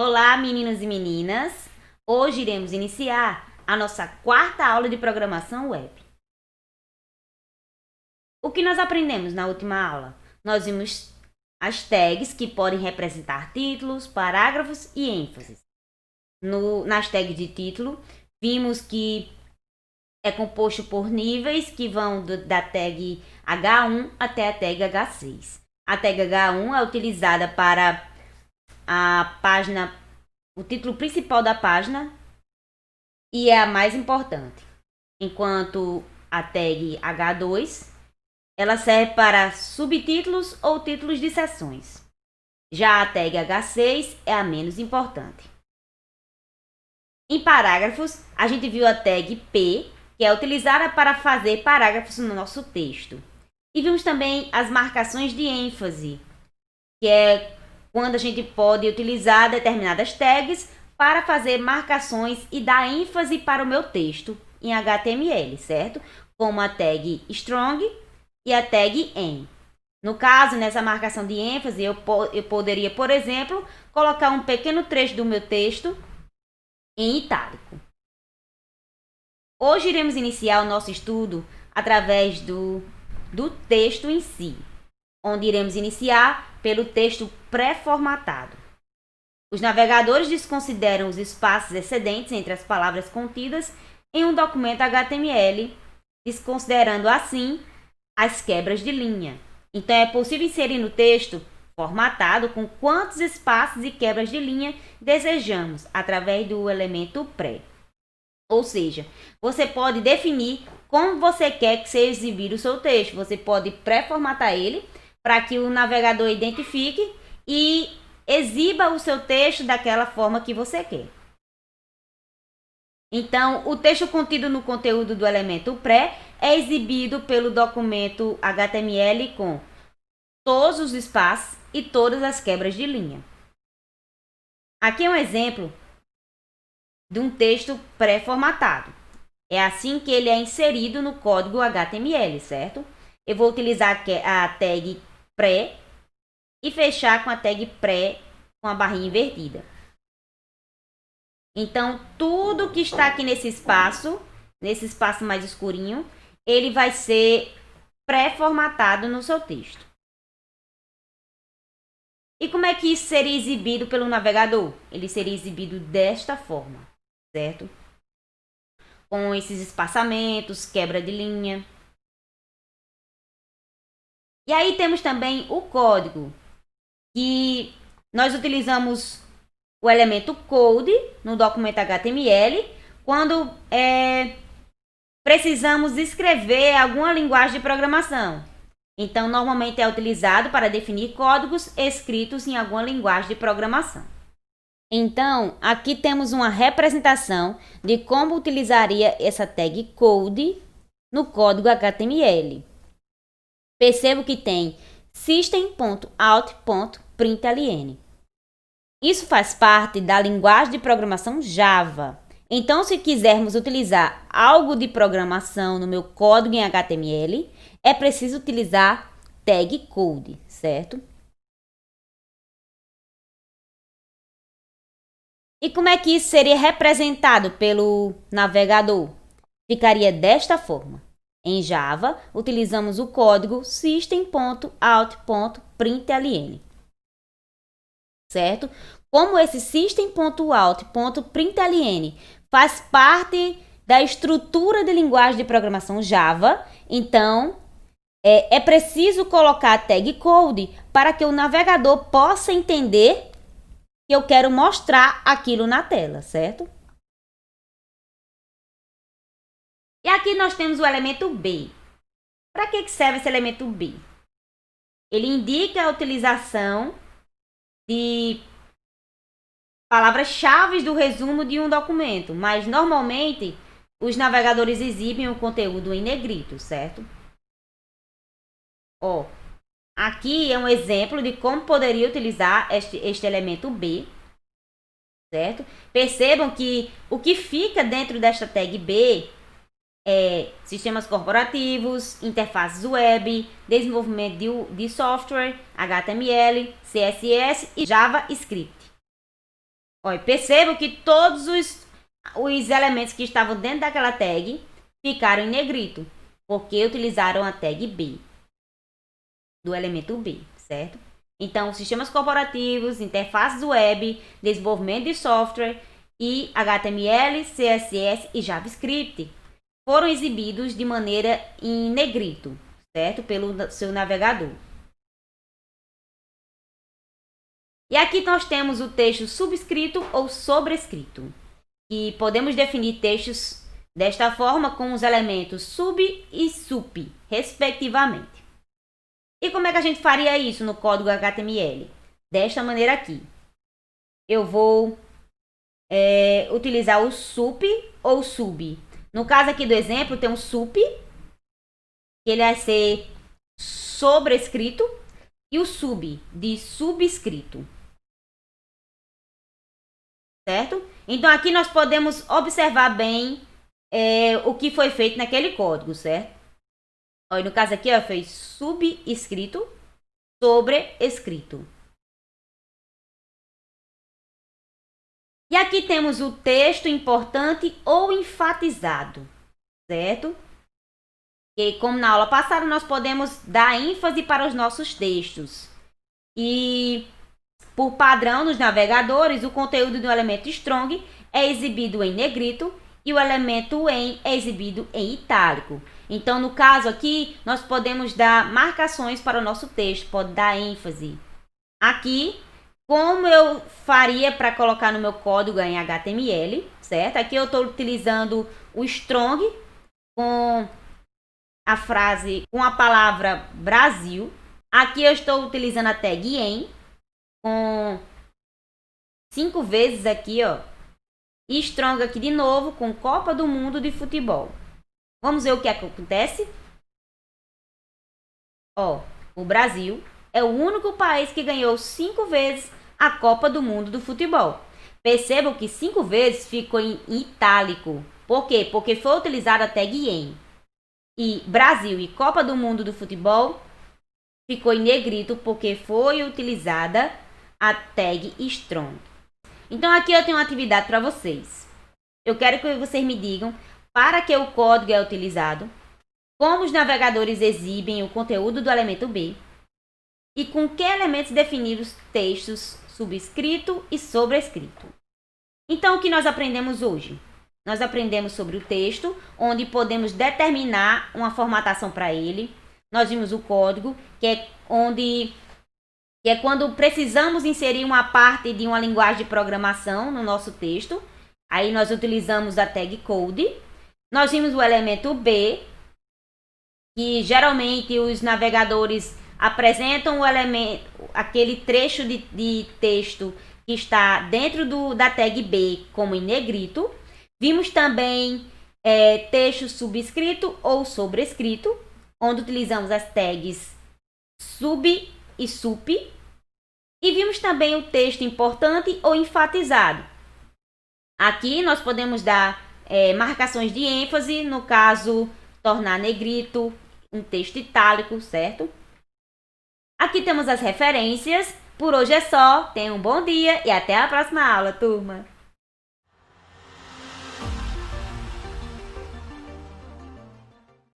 Olá, meninos e meninas! Hoje iremos iniciar a nossa quarta aula de programação web. O que nós aprendemos na última aula? Nós vimos as tags que podem representar títulos, parágrafos e ênfases. Nas tags de título, vimos que é composto por níveis que vão da tag H1 até a tag H6. A tag H1 é utilizada para a página, o título principal da página, e é a mais importante. Enquanto a tag H2 ela serve para subtítulos ou títulos de seções. Já a tag H6 é a menos importante. Em parágrafos, a gente viu a tag P, que é utilizada para fazer parágrafos no nosso texto. E vimos também as marcações de ênfase, que é quando a gente pode utilizar determinadas tags para fazer marcações e dar ênfase para o meu texto em HTML, certo? Como a tag strong e a tag em. No caso, nessa marcação de ênfase, eu poderia, por exemplo, colocar um pequeno trecho do meu texto em itálico. Hoje iremos iniciar o nosso estudo através do texto em si, onde iremos iniciar pelo texto pré-formatado. Os navegadores desconsideram os espaços excedentes entre as palavras contidas em um documento HTML, desconsiderando assim as quebras de linha. Então, é possível inserir no texto formatado com quantos espaços e quebras de linha desejamos, através do elemento pré. Ou seja, você pode definir como você quer que seja exibido o seu texto. Você pode pré-formatar ele para que o navegador identifique e exiba o seu texto daquela forma que você quer. Então, o texto contido no conteúdo do elemento pré é exibido pelo documento HTML com todos os espaços e todas as quebras de linha. Aqui é um exemplo de um texto pré-formatado. É assim que ele é inserido no código HTML, certo? Eu vou utilizar a tag pré e fechar com a tag pré com a barrinha invertida. Então, tudo que está aqui nesse espaço mais escurinho, ele vai ser pré-formatado no seu texto. E como é que isso seria exibido pelo navegador? Ele seria exibido desta forma, certo? Com esses espaçamentos, quebra de linha. E aí temos também o código, que nós utilizamos o elemento code no documento HTML quando precisamos escrever alguma linguagem de programação. Então, normalmente é utilizado para definir códigos escritos em alguma linguagem de programação. Então, aqui temos uma representação de como utilizaria essa tag code no código HTML. Percebo que tem system.out.println. Isso faz parte da linguagem de programação Java. Então, se quisermos utilizar algo de programação no meu código em HTML, é preciso utilizar tag code, certo? E como é que isso seria representado pelo navegador? Ficaria desta forma. Em Java, utilizamos o código system.out.println. Certo? Como esse system.out.println faz parte da estrutura de linguagem de programação Java, então é preciso colocar a tag code para que o navegador possa entender que eu quero mostrar aquilo na tela, certo? E aqui nós temos o elemento B. Para que serve esse elemento B? Ele indica a utilização de palavras-chave do resumo de um documento, mas normalmente os navegadores exibem o conteúdo em negrito, certo? Aqui é um exemplo de como poderia utilizar este elemento B, certo? Percebam que o que fica dentro desta tag B é sistemas corporativos, interfaces web, desenvolvimento de software, HTML, CSS e JavaScript. Olha, percebo que todos os elementos que estavam dentro daquela tag ficaram em negrito, porque utilizaram a tag B, do elemento B, certo? Então, sistemas corporativos, interfaces web, desenvolvimento de software e HTML, CSS e JavaScript foram exibidos de maneira em negrito, certo? Pelo seu navegador. E aqui nós temos o texto subscrito ou sobrescrito. E podemos definir textos desta forma com os elementos sub e sup, respectivamente. E como é que a gente faria isso no código HTML? Desta maneira aqui. Eu vou utilizar o sup ou sub. No caso aqui do exemplo, tem um sup, que ele vai ser sobrescrito, e o sub, de subscrito. Certo? Então aqui nós podemos observar bem o que foi feito naquele código, certo? Olha, no caso aqui, foi subscrito, sobrescrito. E aqui temos o texto importante ou enfatizado, certo? E como na aula passada, nós podemos dar ênfase para os nossos textos. E por padrão, nos navegadores, o conteúdo do elemento strong é exibido em negrito e o elemento em é exibido em itálico. Então, no caso aqui, nós podemos dar marcações para o nosso texto, pode dar ênfase. Aqui, como eu faria para colocar no meu código em HTML, certo? Aqui eu estou utilizando o strong com a frase, com a palavra Brasil. Aqui eu estou utilizando a tag em, com 5 vezes aqui, ó. E strong aqui de novo, com Copa do Mundo de Futebol. Vamos ver o que acontece? Ó, o Brasil é o único país que ganhou 5 vezes a Copa do Mundo do Futebol. Percebam que 5 vezes ficou em itálico. Por quê? Porque foi utilizada a tag em. E Brasil e Copa do Mundo do Futebol ficou em negrito porque foi utilizada a tag strong. Então aqui eu tenho uma atividade para vocês. Eu quero que vocês me digam para que o código é utilizado, como os navegadores exibem o conteúdo do elemento B e com que elementos definir os textos subscrito e sobrescrito. Então, o que nós aprendemos hoje? Nós aprendemos sobre o texto, onde podemos determinar uma formatação para ele. Nós vimos o código, que é quando precisamos inserir uma parte de uma linguagem de programação no nosso texto. Aí nós utilizamos a tag code. Nós vimos o elemento B, que geralmente os navegadores apresentam o elemento, aquele trecho de texto que está dentro da tag B como em negrito. Vimos também texto subscrito ou sobrescrito, onde utilizamos as tags sub e sup. E vimos também o texto importante ou enfatizado. Aqui nós podemos dar marcações de ênfase, no caso, tornar negrito, um texto itálico, certo? Aqui temos as referências. Por hoje é só. Tenham um bom dia e até a próxima aula, turma!